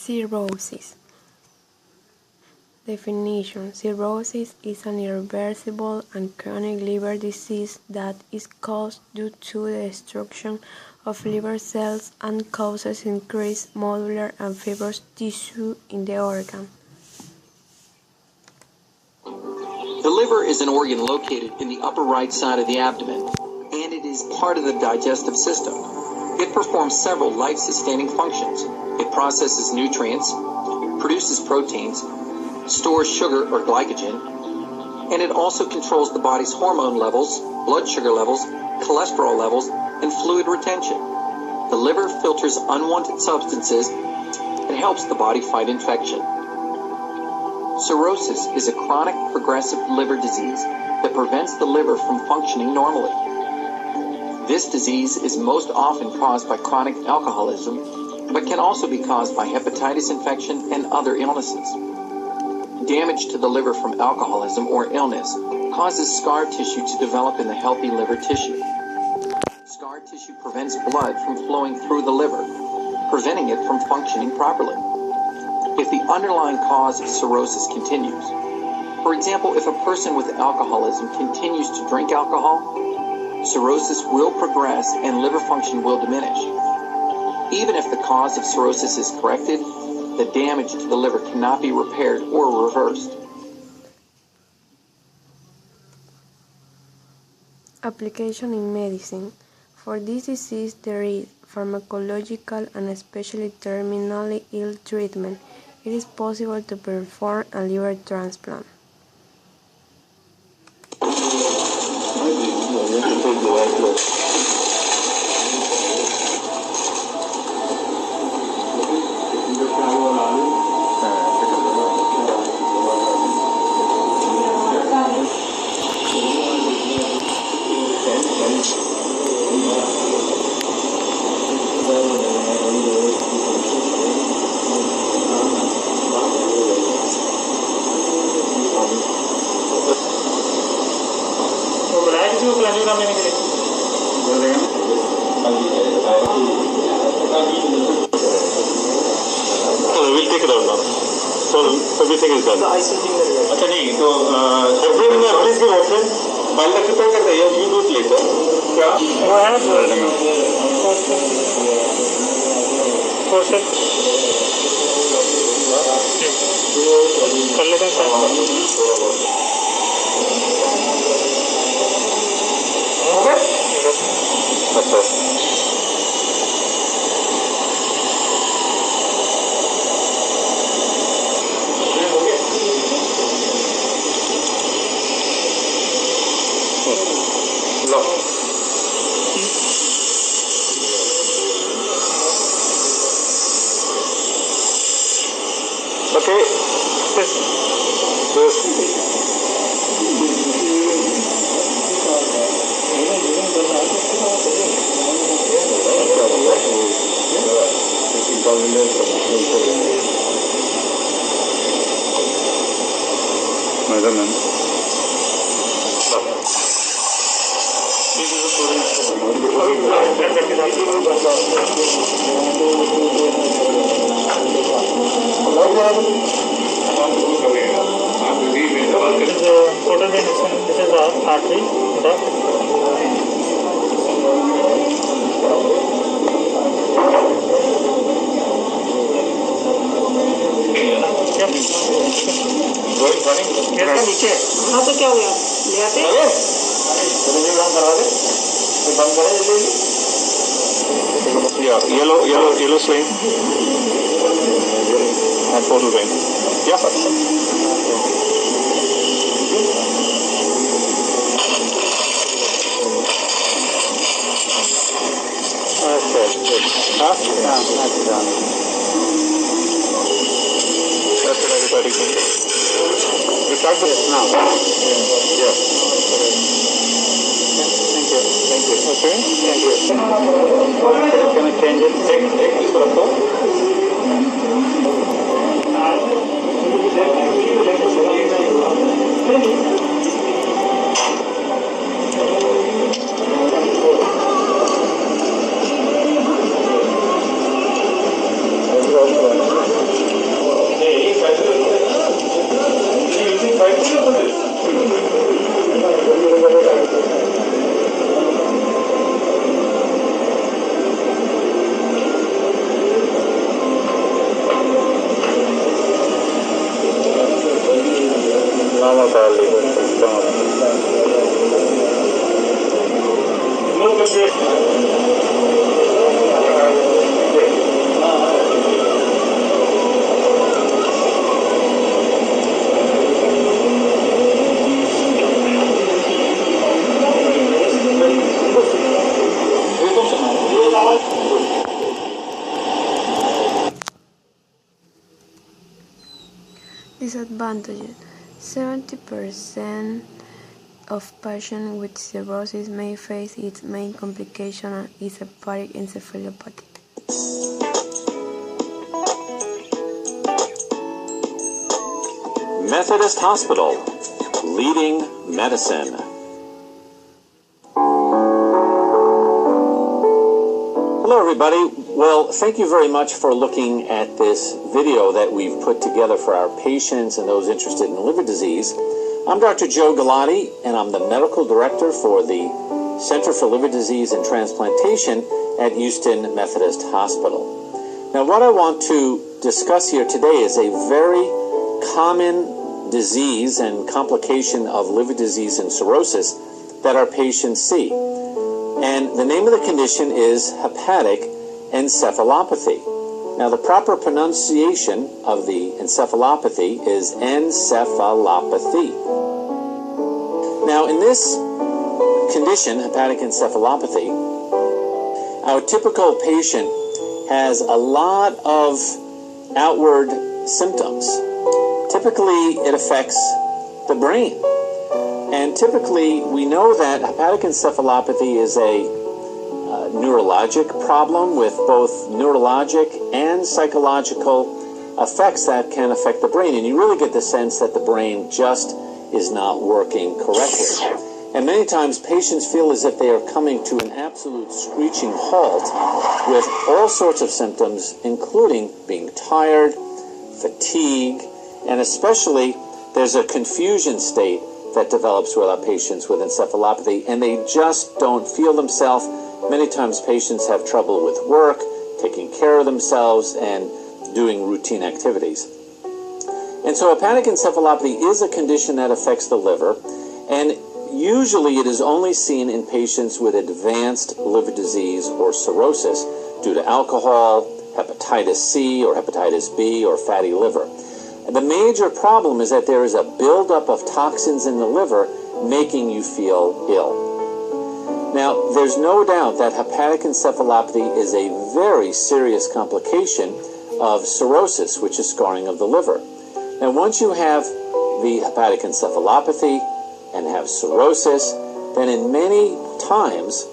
Cirrhosis. Definition: cirrhosis is an irreversible and chronic liver disease that is caused due to the destruction of liver cells and causes increased nodular and fibrous tissue in the organ. The liver is an organ located in the upper right side of the abdomen, and it is part of the digestive system. It performs several life-sustaining functions. It processes nutrients, produces proteins, stores sugar or glycogen, and it also controls the body's hormone levels, blood sugar levels, cholesterol levels, and fluid retention. The liver filters unwanted substances and helps the body fight infection. Cirrhosis is a chronic progressive liver disease that prevents the liver from functioning normally. This disease is most often caused by chronic alcoholism, but can also be caused by hepatitis infection and other illnesses. Damage to the liver from alcoholism or illness causes scar tissue to develop in the healthy liver tissue. Scar tissue prevents blood from flowing through the liver, preventing it from functioning properly. If the underlying cause of cirrhosis continues, for example, if a person with alcoholism continues to drink alcohol, cirrhosis will progress and liver function will diminish. Even if the cause of cirrhosis is corrected, the damage to the liver cannot be repaired or reversed. Application in medicine. For this disease, there is pharmacological and especially terminally ill treatment. It is possible to perform a liver transplant. We'll take it out now. So everything is done. अच्छा नहीं तो April में please give April file का prepare करते हैं you do it later क्या वो है प्रोसेस कर लेते हैं अच्छा Okay. Yes. Madam. Total condition, this is our artery, नीचे हाँ तो क्या हो गया ले आते yellow swing and total vein. Yeah. That's what everybody thinks. We start with this now. Yeah. Thank you. Okay. Thank you. Can I change it? Take this photo. our liver system. Look at this. Disadvantages. 70% of patients with cirrhosis may face its main complication is hepatic encephalopathy. Methodist Hospital, leading medicine. Hello everybody. Well, thank you very much for looking at this video that we've put together for our patients and those interested in liver disease. I'm Dr. Joe Galati, and I'm the medical director for the Center for Liver Disease and Transplantation at Houston Methodist Hospital. Now, what I want to discuss here today is a very common disease and complication of liver disease and cirrhosis that our patients see. And the name of the condition is hepatic encephalopathy. Now, the proper pronunciation of the encephalopathy is encephalopathy. Now, in this condition, hepatic encephalopathy, our typical patient has a lot of outward symptoms. Typically, it affects the brain. And typically, we know that hepatic encephalopathy is a neurologic problem with both neurologic and psychological effects that can affect the brain. And you really get the sense that the brain just is not working correctly. And many times patients feel as if they are coming to an absolute screeching halt with all sorts of symptoms, including being tired, fatigue, and especially there's a confusion state that develops with our patients with encephalopathy, and they just don't feel themselves. Many times patients have trouble with work, taking care of themselves, and doing routine activities. And so hepatic encephalopathy is a condition that affects the liver, and usually it is only seen in patients with advanced liver disease or cirrhosis due to alcohol, hepatitis C or hepatitis B, or fatty liver. The major problem is that there is a buildup of toxins in the liver making you feel ill. Now, there's no doubt that hepatic encephalopathy is a very serious complication of cirrhosis, which is scarring of the liver. Now, once you have the hepatic encephalopathy and have cirrhosis, then in many times,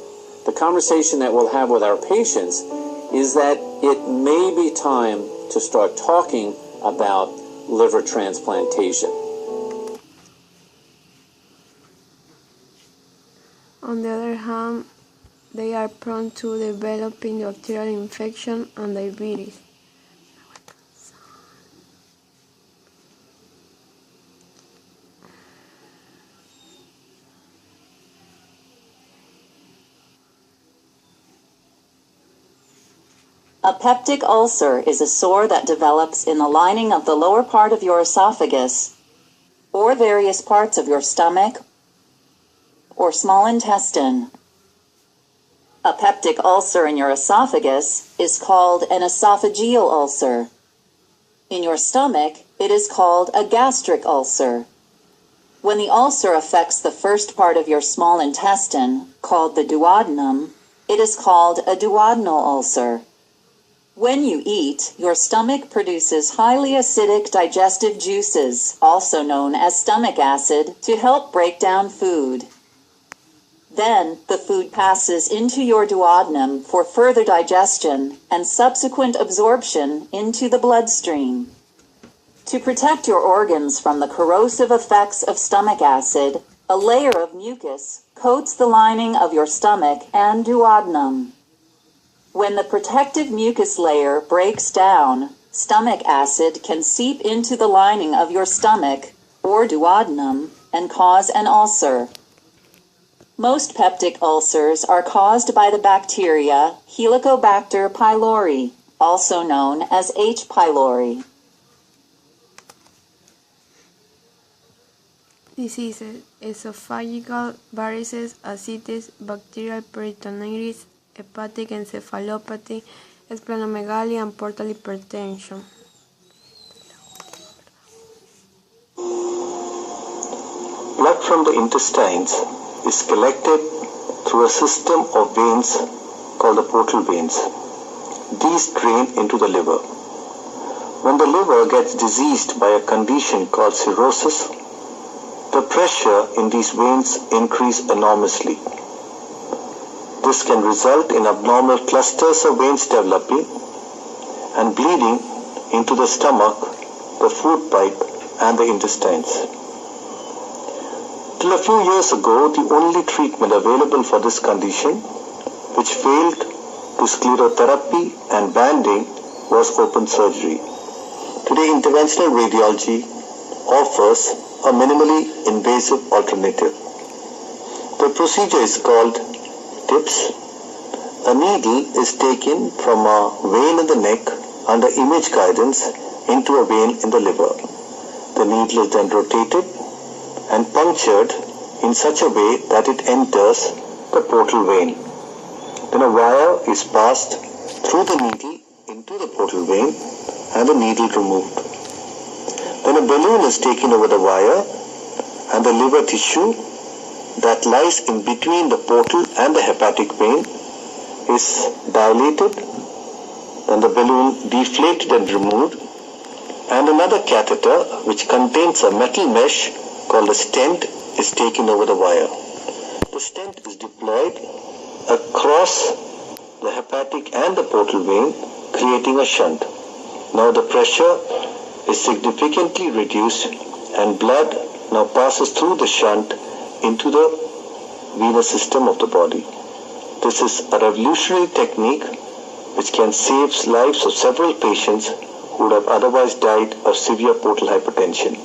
the conversation that we'll have with our patients is that it may be time to start talking about liver transplantation. On the other hand, they are prone to developing bacterial infection and diabetes. A peptic ulcer is a sore that develops in the lining of the lower part of your esophagus, or various parts of your stomach, or small intestine. A peptic ulcer in your esophagus is called an esophageal ulcer. In your stomach, it is called a gastric ulcer. When the ulcer affects the first part of your small intestine, called the duodenum, it is called a duodenal ulcer. When you eat, your stomach produces highly acidic digestive juices, also known as stomach acid, to help break down food. Then, the food passes into your duodenum for further digestion and subsequent absorption into the bloodstream. To protect your organs from the corrosive effects of stomach acid, a layer of mucus coats the lining of your stomach and duodenum. When the protective mucus layer breaks down, stomach acid can seep into the lining of your stomach, or duodenum, and cause an ulcer. Most peptic ulcers are caused by the bacteria Helicobacter pylori, also known as H. pylori. Diseases: esophageal varices, ascites, bacterial peritonitis, hepatic encephalopathy, splenomegaly, and portal hypertension. Blood from the intestines is collected through a system of veins called the portal veins. These drain into the liver. When the liver gets diseased by a condition called cirrhosis, the pressure in these veins increases enormously. This can result in abnormal clusters of veins developing and bleeding into the stomach, the food pipe, and the intestines. Till a few years ago, the only treatment available for this condition, which failed to sclerotherapy and banding, was open surgery. Today, interventional radiology offers a minimally invasive alternative. The procedure is called TIPS. A needle is taken from a vein in the neck under image guidance into a vein in the liver. The needle is then rotated and punctured in such a way that it enters the portal vein. Then a wire is passed through the needle into the portal vein and the needle removed. Then a balloon is taken over the wire and the liver tissue that lies in between the portal and the hepatic vein is dilated, then the balloon deflated and removed, and another catheter which contains a metal mesh called a stent is taken over the wire. The stent is deployed across the hepatic and the portal vein, creating a shunt. Now the pressure is significantly reduced and blood now passes through the shunt into the venous system of the body. This is a revolutionary technique which can save lives of several patients who would have otherwise died of severe portal hypertension.